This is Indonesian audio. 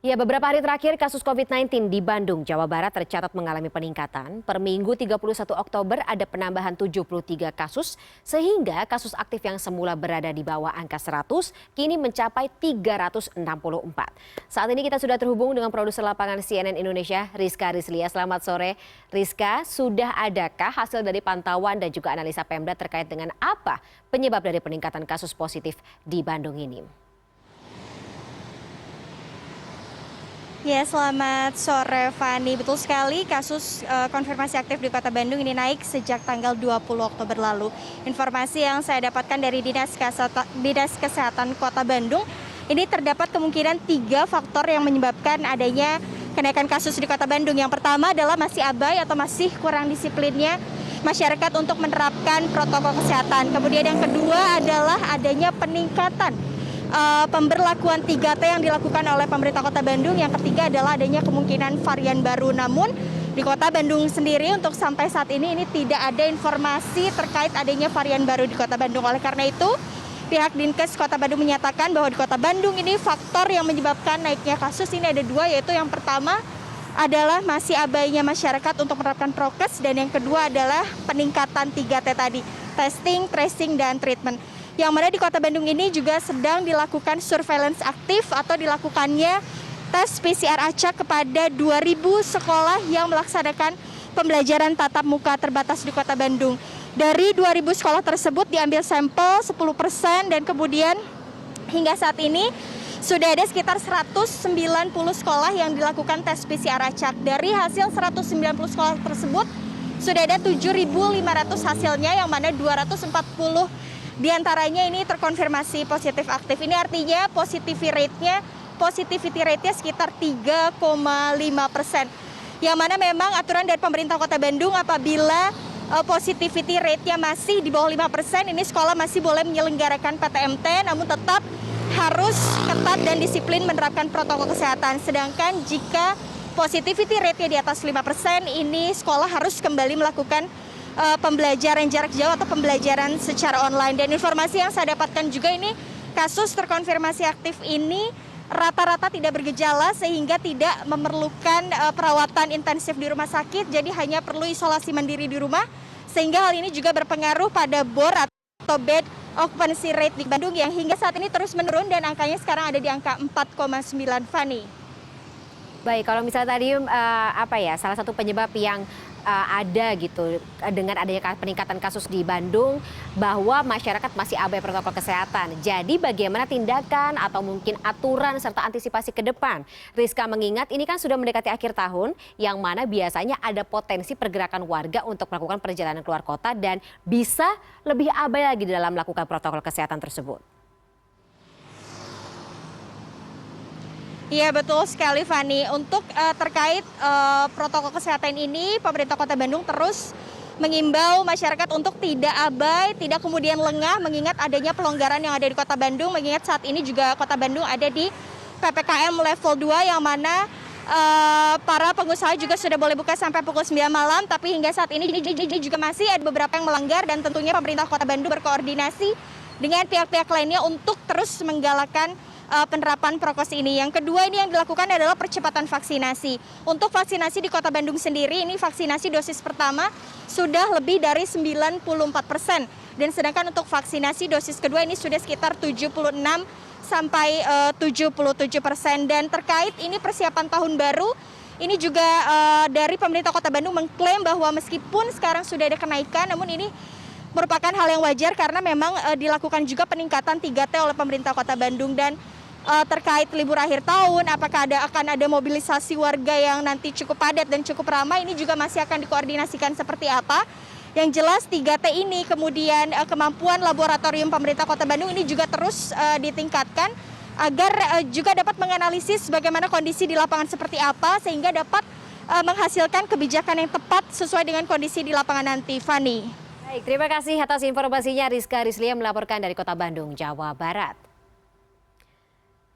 Ya, beberapa hari terakhir kasus COVID-19 di Bandung, Jawa Barat tercatat mengalami peningkatan. Per Minggu 31 Oktober ada penambahan 73 kasus, sehingga kasus aktif yang semula berada di bawah angka 100 kini mencapai 364. Saat ini kita sudah terhubung dengan produser lapangan CNN Indonesia, Rizka Rizlia. Selamat sore, Rizka. Sudah adakah hasil dari pantauan dan juga analisa Pemda terkait dengan apa penyebab dari peningkatan kasus positif di Bandung ini? Ya, selamat sore Fani. Betul sekali, kasus konfirmasi aktif di Kota Bandung ini naik sejak tanggal 20 Oktober lalu. Informasi yang saya dapatkan dari Dinas Kesehatan Kota Bandung, ini terdapat kemungkinan 3 faktor yang menyebabkan adanya kenaikan kasus di Kota Bandung. Yang pertama adalah masih abai atau masih kurang disiplinnya masyarakat untuk menerapkan protokol kesehatan. Kemudian yang kedua adalah adanya peningkatan pemberlakuan 3T yang dilakukan oleh pemerintah Kota Bandung. Yang ketiga adalah adanya kemungkinan varian baru. Namun di Kota Bandung sendiri untuk sampai saat ini tidak ada informasi terkait adanya varian baru di Kota Bandung. Oleh karena itu pihak Dinkes Kota Bandung menyatakan bahwa di Kota Bandung ini faktor yang menyebabkan naiknya kasus ini ada 2, yaitu yang pertama adalah masih abainya masyarakat untuk menerapkan prokes, dan yang kedua adalah peningkatan 3T tadi, testing, tracing, dan treatment. Yang mana di Kota Bandung ini juga sedang dilakukan surveillance aktif atau dilakukannya tes PCR acak kepada 2.000 sekolah yang melaksanakan pembelajaran tatap muka terbatas di Kota Bandung. Dari 2.000 sekolah tersebut diambil sampel 10% dan kemudian hingga saat ini sudah ada sekitar 190 sekolah yang dilakukan tes PCR acak. Dari hasil 190 sekolah tersebut sudah ada 7.500 hasilnya, yang mana 240 di antaranya ini terkonfirmasi positif aktif. Ini artinya positivity rate-nya sekitar 3,5%. Yang mana memang aturan dari pemerintah Kota Bandung, apabila positivity rate-nya masih di bawah 5%, ini sekolah masih boleh menyelenggarakan PTMT, namun tetap harus ketat dan disiplin menerapkan protokol kesehatan. Sedangkan jika positivity rate-nya di atas 5%, ini sekolah harus kembali melakukan pembelajaran jarak jauh atau pembelajaran secara online. Dan informasi yang saya dapatkan juga ini, kasus terkonfirmasi aktif ini rata-rata tidak bergejala sehingga tidak memerlukan perawatan intensif di rumah sakit, jadi hanya perlu isolasi mandiri di rumah, sehingga hal ini juga berpengaruh pada BOR atau bed occupancy rate di Bandung yang hingga saat ini terus menurun dan angkanya sekarang ada di angka 4,9, Fani. Baik, kalau misalnya tadi salah satu penyebab yang ada gitu dengan adanya peningkatan kasus di Bandung, bahwa masyarakat masih abai protokol kesehatan. Jadi bagaimana tindakan atau mungkin aturan serta antisipasi ke depan? Rizka, mengingat ini kan sudah mendekati akhir tahun, yang mana biasanya ada potensi pergerakan warga untuk melakukan perjalanan keluar kota dan bisa lebih abai lagi dalam melakukan protokol kesehatan tersebut. Iya, betul sekali Fani. Untuk terkait protokol kesehatan ini, pemerintah Kota Bandung terus mengimbau masyarakat untuk tidak abai, tidak kemudian lengah mengingat adanya pelonggaran yang ada di Kota Bandung. Mengingat saat ini juga Kota Bandung ada di PPKM level 2, yang mana para pengusaha juga sudah boleh buka sampai pukul 9 malam. Tapi hingga saat ini juga masih ada beberapa yang melanggar, dan tentunya pemerintah Kota Bandung berkoordinasi dengan pihak-pihak lainnya untuk terus menggalakkan penerapan prokes ini. Yang kedua ini yang dilakukan adalah percepatan vaksinasi. Untuk vaksinasi di Kota Bandung sendiri, ini vaksinasi dosis pertama sudah lebih dari 94%. Dan sedangkan untuk vaksinasi dosis kedua ini sudah sekitar 76 sampai 77%. Dan terkait ini persiapan tahun baru, ini juga dari pemerintah Kota Bandung mengklaim bahwa meskipun sekarang sudah ada kenaikan, namun ini merupakan hal yang wajar karena memang dilakukan juga peningkatan 3T oleh pemerintah Kota Bandung. Dan terkait libur akhir tahun, apakah akan ada mobilisasi warga yang nanti cukup padat dan cukup ramai, ini juga masih akan dikoordinasikan seperti apa. Yang jelas 3T ini, kemudian kemampuan laboratorium pemerintah Kota Bandung ini juga terus ditingkatkan agar juga dapat menganalisis bagaimana kondisi di lapangan seperti apa, sehingga dapat menghasilkan kebijakan yang tepat sesuai dengan kondisi di lapangan nanti, Fani. Baik, terima kasih atas informasinya Rizka Rizlia melaporkan dari Kota Bandung, Jawa Barat.